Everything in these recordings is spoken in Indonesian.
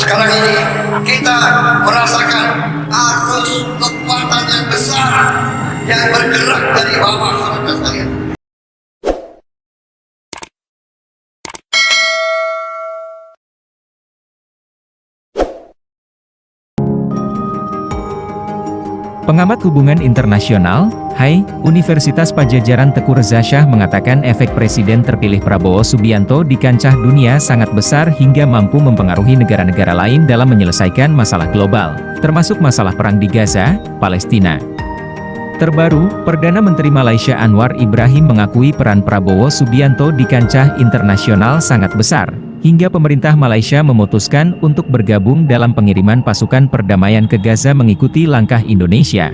Sekarang ini kita merasakan arus kekuatan yang besar yang bergerak dari bawah, saudara sekalian. Pengamat hubungan internasional, Universitas Padjadjaran Teuku Reza Shah mengatakan efek Presiden terpilih Prabowo Subianto di kancah dunia sangat besar hingga mampu mempengaruhi negara-negara lain dalam menyelesaikan masalah global, termasuk masalah perang di Gaza, Palestina. Terbaru, Perdana Menteri Malaysia Anwar Ibrahim mengakui peran Prabowo Subianto di kancah internasional sangat besar, hingga pemerintah Malaysia memutuskan untuk bergabung dalam pengiriman pasukan perdamaian ke Gaza mengikuti langkah Indonesia.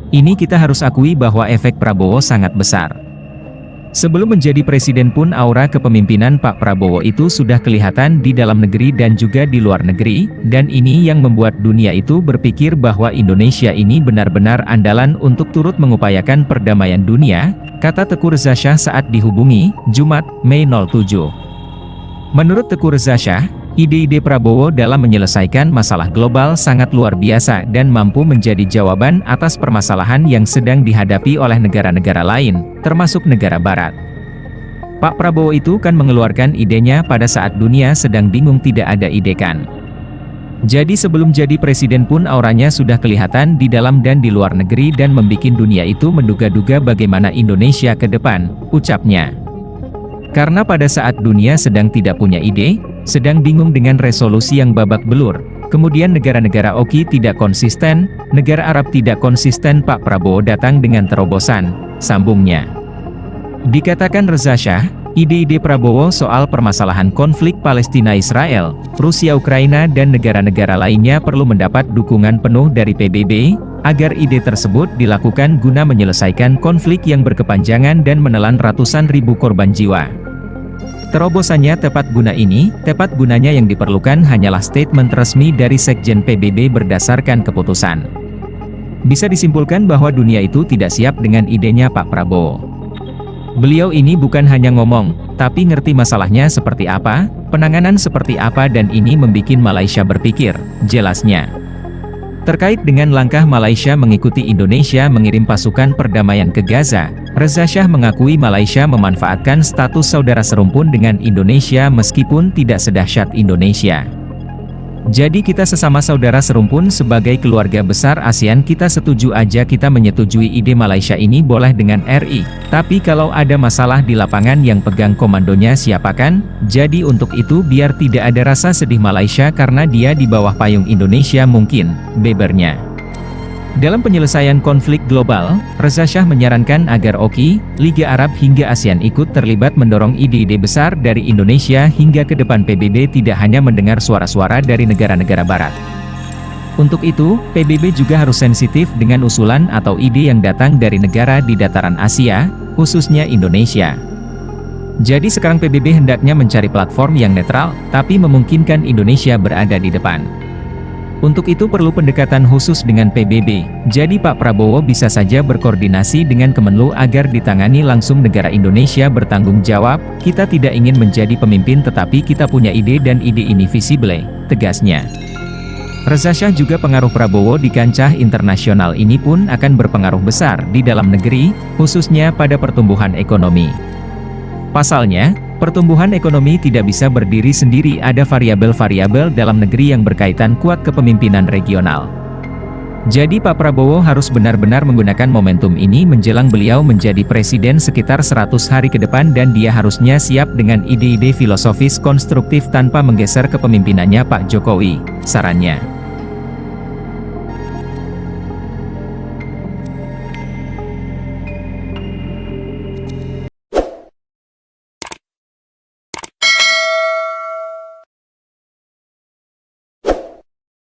Ini kita harus akui bahwa efek Prabowo sangat besar. Sebelum menjadi presiden pun aura kepemimpinan Pak Prabowo itu sudah kelihatan di dalam negeri dan juga di luar negeri, dan ini yang membuat dunia itu berpikir bahwa Indonesia ini benar-benar andalan untuk turut mengupayakan perdamaian dunia, kata Teuku Reza Shah saat dihubungi, Jumat, Mei 07. Menurut Teuku Reza Shah, ide-ide Prabowo dalam menyelesaikan masalah global sangat luar biasa dan mampu menjadi jawaban atas permasalahan yang sedang dihadapi oleh negara-negara lain, termasuk negara barat. Pak Prabowo itu kan mengeluarkan idenya pada saat dunia sedang bingung tidak ada ide kan. Jadi sebelum jadi presiden pun auranya sudah kelihatan di dalam dan di luar negeri dan membikin dunia itu menduga-duga bagaimana Indonesia ke depan, ucapnya. Karena pada saat dunia sedang tidak punya ide, sedang bingung dengan resolusi yang babak belur, kemudian negara-negara OKI tidak konsisten, negara Arab tidak konsisten, Pak Prabowo datang dengan terobosan, sambungnya. Dikatakan Reza Shah, ide-ide Prabowo soal permasalahan konflik Palestina-Israel, Rusia-Ukraina dan negara-negara lainnya perlu mendapat dukungan penuh dari PBB, agar ide tersebut dilakukan guna menyelesaikan konflik yang berkepanjangan dan menelan ratusan ribu korban jiwa. Terobosannya tepat guna ini, tepat gunanya yang diperlukan hanyalah statement resmi dari Sekjen PBB berdasarkan keputusan. Bisa disimpulkan bahwa dunia itu tidak siap dengan idenya Pak Prabowo. Beliau ini bukan hanya ngomong, tapi ngerti masalahnya seperti apa, penanganan seperti apa dan ini membuat Malaysia berpikir, jelasnya. Terkait dengan langkah Malaysia mengikuti Indonesia mengirim pasukan perdamaian ke Gaza, Reza Shah mengakui Malaysia memanfaatkan status saudara serumpun dengan Indonesia meskipun tidak sedahsyat Indonesia. Jadi kita sesama saudara serumpun sebagai keluarga besar ASEAN kita setuju aja kita menyetujui ide Malaysia ini boleh dengan RI, tapi kalau ada masalah di lapangan yang pegang komandonya siapakan? Jadi untuk itu biar tidak ada rasa sedih Malaysia karena dia di bawah payung Indonesia mungkin, bebernya. Dalam penyelesaian konflik global, Reza Shah menyarankan agar OKI, Liga Arab hingga ASEAN ikut terlibat mendorong ide-ide besar dari Indonesia hingga ke depan PBB tidak hanya mendengar suara-suara dari negara-negara barat. Untuk itu, PBB juga harus sensitif dengan usulan atau ide yang datang dari negara di dataran Asia, khususnya Indonesia. Jadi sekarang PBB hendaknya mencari platform yang netral, tapi memungkinkan Indonesia berada di depan. Untuk itu perlu pendekatan khusus dengan PBB, jadi Pak Prabowo bisa saja berkoordinasi dengan Kemenlu agar ditangani langsung negara Indonesia bertanggung jawab, kita tidak ingin menjadi pemimpin tetapi kita punya ide dan ide ini visible, tegasnya. Reza Shah juga pengaruh Prabowo di kancah internasional ini pun akan berpengaruh besar di dalam negeri, khususnya pada pertumbuhan ekonomi. Pasalnya, pertumbuhan ekonomi tidak bisa berdiri sendiri, ada variabel-variabel dalam negeri yang berkaitan kuat kepemimpinan regional. Jadi Pak Prabowo harus benar-benar menggunakan momentum ini menjelang beliau menjadi presiden sekitar 100 hari ke depan dan dia harusnya siap dengan ide-ide filosofis konstruktif tanpa menggeser kepemimpinannya Pak Jokowi, sarannya.